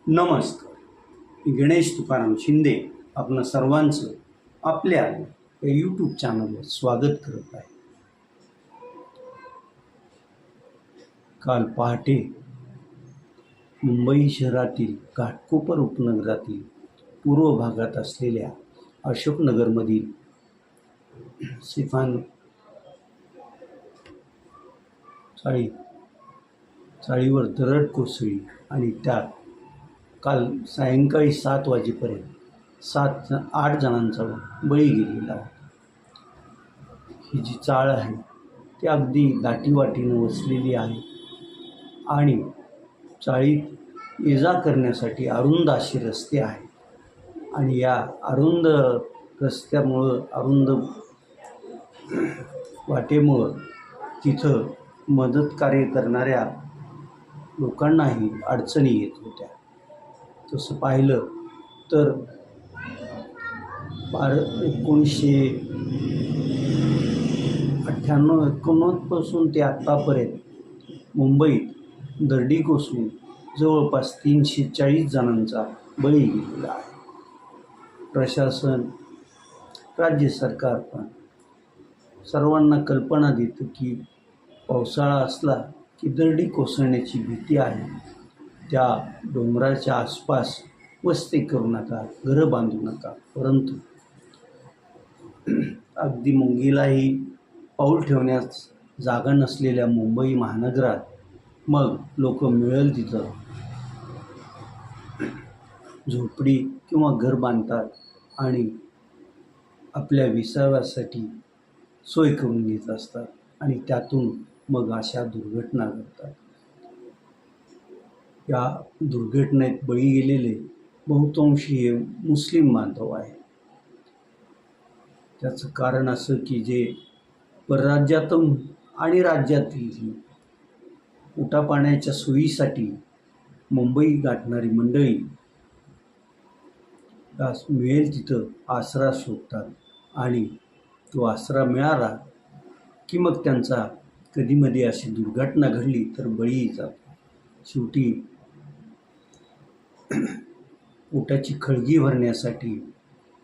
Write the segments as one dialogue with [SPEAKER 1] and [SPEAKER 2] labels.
[SPEAKER 1] नमस्कार. मी गणेश तुकाराम शिंदे आपणा सर्वांचं आपल्या या यूट्यूब चॅनलवर स्वागत करत आहे. काल पहाटे मुंबई शहरातील घाटकोपर उपनगरातील पूर्व भागात असलेल्या अशोकनगरमधील सिफान चाळीवर दरड कोसळली आणि त्यात काल सायंकाळी 7 वाजेपर्यंत 8 जणांचा बळी गेलेला होता. ही जी चाळ आहे ती अगदी दाटीवाटीनं वसलेली आहे आणि चाळीत ये जा करण्यासाठी अरुंद असे रस्ते आहेत आणि या अरुंद रस्त्यामुळं अरुंद वाटेमुळं तिथं मदत कार्य करणाऱ्या लोकांनाही अडचणी येत होत्या. तसं पाहिलं तर 1998-19 पासून ते आत्तापर्यंत मुंबईत दरडी कोसळून जवळपास 340 जणांचा बळी गेलेला आहे. प्रशासन, राज्य सरकार पण सर्वांना कल्पना देतं की पावसाळा असला की दरडी कोसळण्याची भीती आहे, त्या डोंगराच्या आसपास वस्ती करू नका, घरं बांधू नका. परंतु अगदी मुंगीलाही पाऊल ठेवण्यास जागा नसलेल्या मुंबई महानगरात मग लोक मिळेल तिथं झोपडी किंवा घर बांधतात आणि आपल्या विसाव्यासाठी सोय करून घेत असतात आणि त्यातून मग अशा दुर्घटना घडतात. या दुर्घटनेत बळी गेलेले बहुतांशी हे मुस्लिम बांधव आहे. त्याचं कारण असं की जे परराज्यातून आणि राज्यातील पोटापाण्याच्या सोयीसाठी मुंबई गाठणारी मंडळी मिळेल तिथं आसरा शोधतात आणि तो आसरा मिळाला की मग त्यांचा कधीमध्ये अशी दुर्घटना घडली तर बळी जातो. शेवटी पोटाची खळगी भरण्यासाठी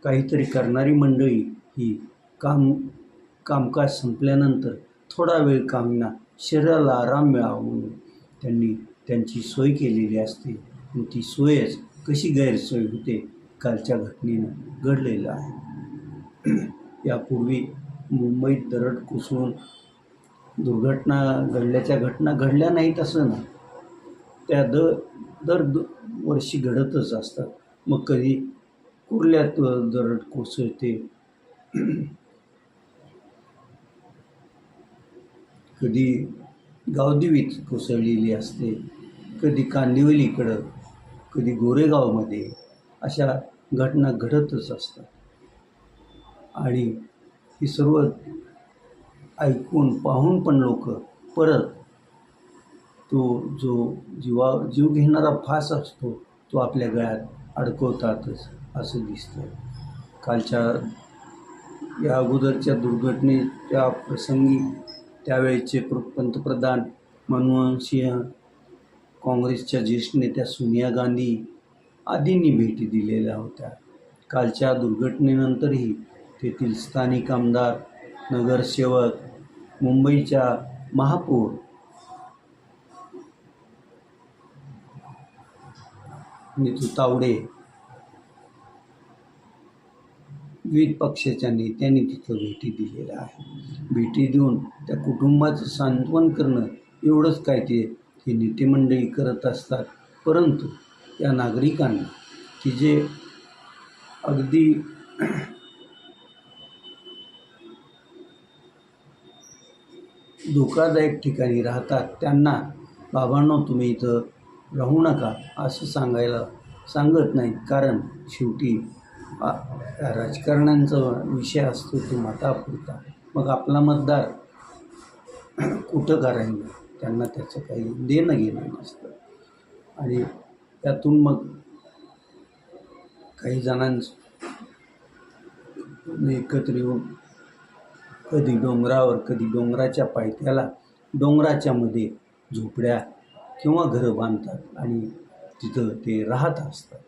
[SPEAKER 1] काहीतरी करणारी मंडळी ही कामकाज संपल्यानंतर थोडा वेळ का होईना शरीराला आराम मिळावा म्हणून त्यांनी त्यांची सोय केलेली असते. आणि ती सोयच कशी गैरसोय होते कालच्या घटनेनं घडलेलं आहे. यापूर्वी मुंबईत दरड कोसळून दुर्घटना घडल्याच्या घटना घडल्या नाहीत असं नाही, त्या दर वर्षी घडतच असतात. मग कधी कुर्ल्यात दरड कोसळते, कधी गावदेवीत कोसळलेली असते, कधी कांदिवलीकडं, कधी गोरेगावमध्ये अशा घटना घडतच असतात. आणि ही सर्व ऐकून पाहून पण लोक परत तो जो जीव घेणारा फास असतो तो आपल्या गळ्यात अडकवतातच असं दिसतं. कालच्या या अगोदरच्या दुर्घटनेच्या प्रसंगी त्यावेळेचे पंतप्रधान मनमोहन सिंह, काँग्रेसच्या ज्येष्ठ नेत्या सोनिया गांधी आदींनी भेटी दिलेल्या होत्या. कालच्या दुर्घटनेनंतरही तेथील स्थानिक आमदार, नगरसेवक, मुंबईच्या महापौर नीतू तावडे, विविध पक्षाच्या नेत्यांनी तिथं भेटी दिलेल्या आहे. भेटी देऊन त्या कुटुंबाचं सांत्वन करणं एवढंच काय ते नेते मंडळी करत असतात. परंतु या नागरिकांना की जे अगदी धोकादायक ठिकाणी राहतात त्यांना बाबांनो तुम्ही इथं राहू नका असं सांगत नाहीत. कारण शेवटी राजकारण्यांचा विषय असतो तो मतापुरता. मग आपला मतदार कुठं करायला त्यांना त्याचं काही देणं घेणं नसतं. आणि त्यातून मग काही जणांचं एकत्र येऊन कधी डोंगरावर, कधी डोंगराच्या पायथ्याला, डोंगराच्या मध्ये झोपड्या किंवा घरं बांधतात आणि तिथं ते राहत असतात.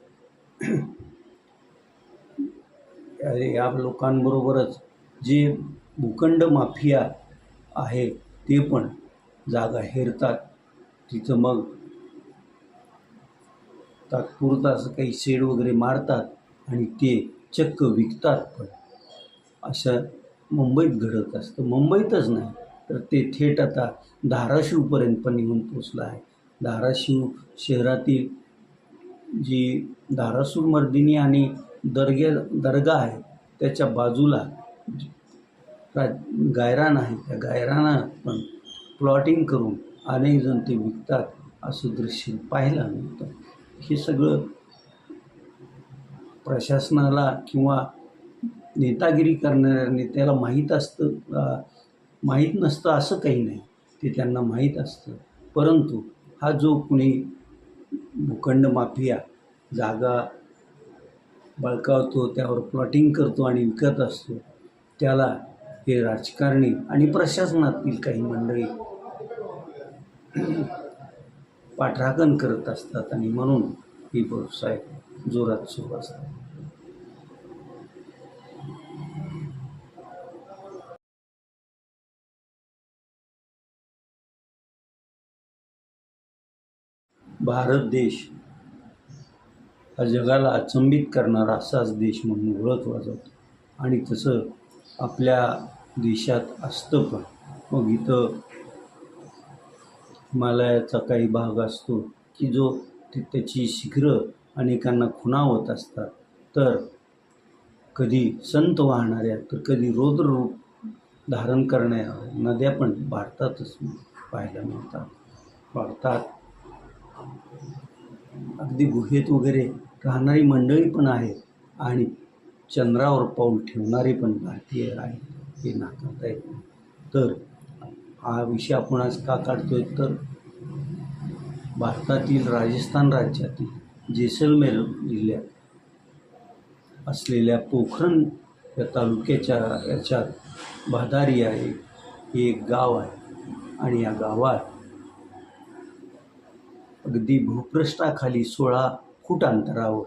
[SPEAKER 1] या लोकांबरोबरच जे भूखंड माफिया आहे ते पण जागा हेरतात. तिथं मग तात्पुरतं असं काही शेड वगैरे मारतात आणि ते चक्क विकतात पण. असं मुंबईत घडत असतं. मुंबईतच नाही तर ते थेट आता धाराशिवपर्यंत पण येऊन पोचलं आहे. धाराशिव शहरातील जी धारासूर मर्दिनी आणि दर्गा आहे त्याच्या बाजूला गायरान आहे. त्या गायरानात पण प्लॉटिंग करून अनेक जण ते विकतात असं दृश्य पाहायला मिळतं. हे सगळं प्रशासनाला किंवा नेतागिरी करणाऱ्या नेत्याला माहीत असतं, माहीत नसतं असं काही नाही. ते त्यांना माहीत असतं. परंतु हा जो कुणी भूखंड माफिया जागा बळकावतो, त्यावर प्लॉटिंग करतो आणि विकत असतो, त्याला हे राजकारणी आणि प्रशासनातील काही मंडळी पाठराखण करत असतात आणि म्हणून ही व्यवसाय जोरात सुरू असतात. भारत देश हा जगाला अचंबित करणारा असाच देश म्हणून ओळखला जातो आणि तसं आपल्या देशात असतं पण. मग इथं हिमालयाचा काही भाग असतो की जो त्याची शिखरं अनेकांना खुणावत असतात. तर कधी संत वाहणाऱ्या तर कधी रौद्र रूप धारण करणाऱ्या नद्या पण भारतातच पाहायला मिळतात. भारतात अगदी गुहेत वगैरे राहणारी मंडळी पण आहेत आणि चंद्रावर पाऊल ठेवणारे पण भारतीय आहेत. हे नाकारता येत नाही. तर हा विषय आपण आज का काढतोय तर भारतातील राजस्थान राज्यातील जेसलमेर जिल्ह्यात असलेल्या पोखरण या तालुक्याच्या याच्यात भादारिया हे एक गाव आहे आणि या गावात अगदी भूपृष्ठाखाली 16 फूट अंतरावर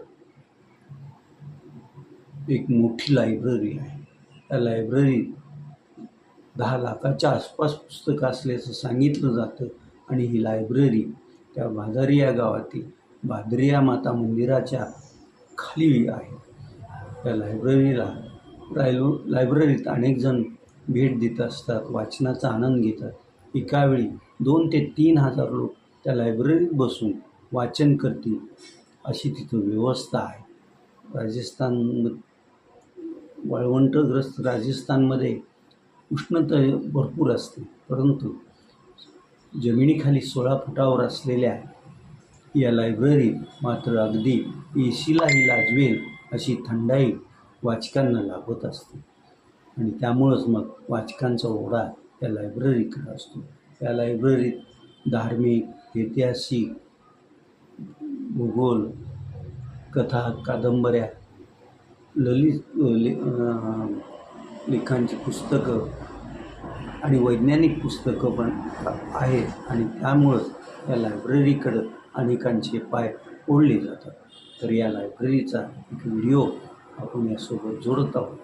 [SPEAKER 1] एक मोठी लायब्ररी आहे. त्या लायब्ररीत 10 लाखाच्या आसपास पुस्तकं असल्याचं सांगितलं जातं आणि ही लायब्ररी त्या भादारिया गावातील भादरिया माता मंदिराच्या खाली आहे. त्या लायब्ररीत अनेक जण भेट देत असतात, वाचनाचा आनंद घेतात. एकावेळी 2 ते 3 हजार लोक त्या लायब्ररीत बसून वाचन करतील अशी तिथं व्यवस्था आहे. वाळवंटग्रस्त राजस्थानमध्ये उष्णता भरपूर असते, परंतु जमिनीखाली 16 फुटावर असलेल्या या लायब्ररीत मात्र अगदी एसीलाही लाजवेल अशी थंडाई वाचकांना लाभत असते आणि त्यामुळंच मग वाचकांचा ओढा त्या लायब्ररीकडे असतो. त्या लायब्ररीत धार्मिक, ऐतिहासिक, भूगोल, कथा, कादंबऱ्या, ललित लेखांची पुस्तकं आणि वैज्ञानिक पुस्तकं पण आहेत आणि त्यामुळंच या लायब्ररीकडं अनेकांचे पाय ओढले जातात. तर या लायब्ररीचा एक व्हिडिओ आपण यासोबत जोडत आहोत.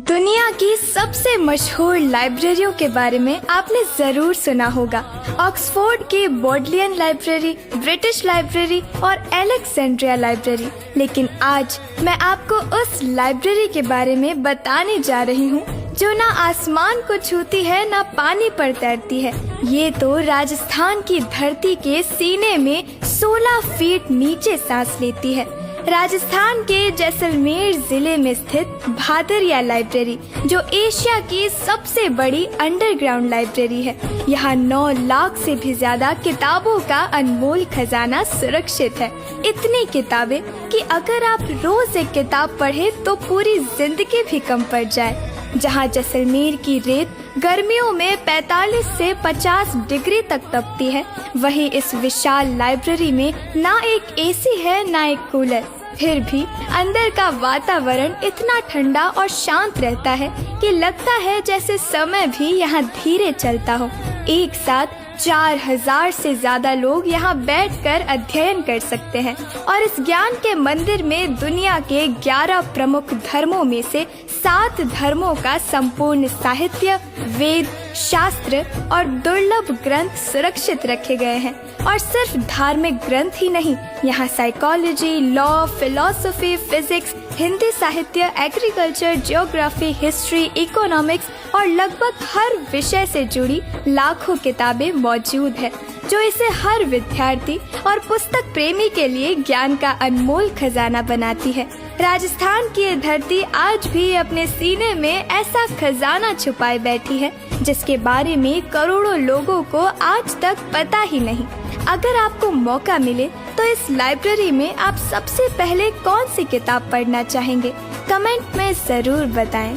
[SPEAKER 2] दुनिया की सबसे मशहूर लाइब्रेरियों के बारे में आपने जरूर सुना होगा। ऑक्सफोर्ड की बोडलियन लाइब्रेरी, ब्रिटिश लाइब्रेरी और अलेक्जेंड्रिया लाइब्रेरी। लेकिन आज मैं आपको उस लाइब्रेरी के बारे में बताने जा रही हूँ जो ना आसमान को छूती है ना पानी पर तैरती है। ये तो राजस्थान की धरती के सीने में 16 फीट नीचे सांस लेती है। राजस्थान के जैसलमेर जिले में स्थित भादरिया लाइब्रेरी, जो एशिया की सबसे बड़ी अंडरग्राउंड लाइब्रेरी है। यहाँ 9 लाख से भी ज्यादा किताबों का अनमोल खजाना सुरक्षित है। इतनी किताबें कि अगर आप रोज एक किताब पढ़े तो पूरी जिंदगी भी कम पड़ जाए। जहाँ जैसलमेर की रेत गर्मियों में 45 से 50 डिग्री तक तपती है, वहीं इस विशाल लाइब्रेरी में ना एक एसी है ना एक कूलर। फिर भी अंदर का वातावरण इतना ठंडा और शांत रहता है कि लगता है जैसे समय भी यहाँ धीरे चलता हो। एक साथ 4000 से ज्यादा लोग यहाँ बैठकर अध्ययन कर सकते हैं और इस ज्ञान के मंदिर में दुनिया के 11 प्रमुख धर्मों में से 7 धर्मों का संपूर्ण साहित्य, वेद, शास्त्र और दुर्लभ ग्रंथ सुरक्षित रखे गए हैं। और सिर्फ धार्मिक ग्रंथ ही नहीं, यहाँ psychology, law, philosophy, physics, Hindi साहित्य, एग्रीकल्चर, ज्योग्राफी, हिस्ट्री, इकोनॉमिक्स और लगभग हर विषय से जुड़ी लाखों किताबें मौजूद है, जो इसे हर विद्यार्थी और पुस्तक प्रेमी के लिए ज्ञान का अनमोल खजाना बनाती है। राजस्थान की ये धरती आज भी अपने सीने में ऐसा खजाना छुपाए बैठी है जिसके बारे में करोड़ों लोगों को आज तक पता ही नहीं। अगर आपको मौका मिले तो इस लाइब्रेरी में आप सबसे पहले कौन सी किताब पढ़ना चाहेंगे? कमेंट में जरूर बताएं।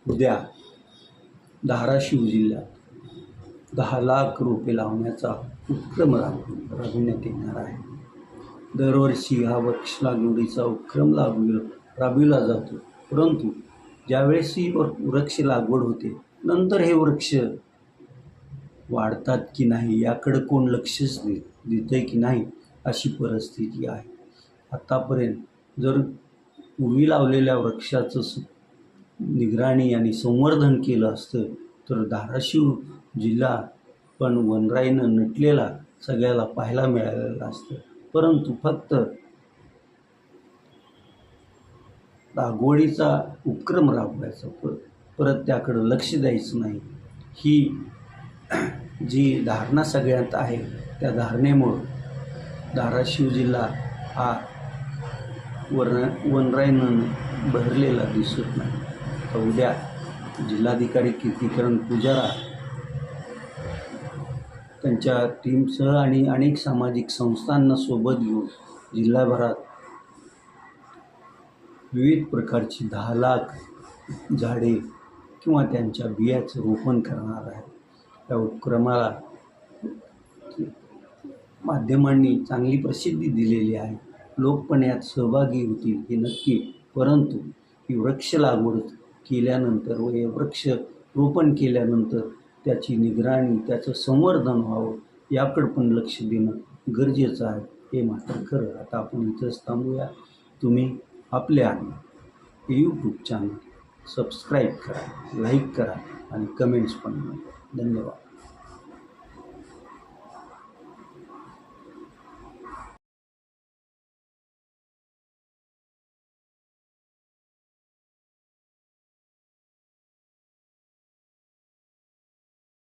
[SPEAKER 1] उद्या धाराशिव जिल्ह्यात 10 लाख रोपे लावण्याचा उपक्रम राबविण्यात येणार आहे। दरवर्षी हा वृक्ष लागवडीचा उपक्रम राबविला जातो, परंतु ज्यावेळेस ही वृक्ष लागवड होते, नंतर हे वृक्ष वाढतात की नाही याकडे कोण लक्षच देतंय की नाही अशी परिस्थिती आहे। आतापर्यंत जर पूर्वी लावलेल्या वृक्षाचं निगराणी आणि संवर्धन केलं असतं तर धाराशिव जिल्हा पण वनराईनं नटलेला सगळ्याला पाहायला मिळालेला असतं, परंतु फक्त लागवडीचा उपक्रम राबवायचा, परत त्याकडे लक्ष द्यायचं नाही, ही जी धारणा सगळ्यात आहे त्या धारणेमुळं धाराशिव जिल्हा हा वनराईनं बहरलेला दिसत नाही। तर उद्या जिल्हाधिकारी कीर्तिकरण पुजारा त्यांच्या टीमसह आणि अनेक सामाजिक संस्थांना सोबत घेऊन जिल्हाभरात विविध प्रकारची 10 लाख झाडे किंवा त्यांच्या बियाचं रोपण करणार आहे। या उपक्रमाला माध्यमांनी चांगली प्रसिद्धी दिलेली आहे, लोक पण यात सहभागी होतील हे नक्की, परंतु ही वृक्ष लागवड केल्यानंतर व हे वृक्ष रोपण केल्यानंतर त्याची निगराणी, त्याचं संवर्धन व्हावं याकडे पण लक्ष देणं गरजेचं आहे, हे मात्र खरं। आता आपण इथंच थांबूया। तुम्ही आपल्या यूट्यूब चॅनल सबस्क्राईब करा, लाईक करा आणि कमेंट्स पण. धन्यवाद।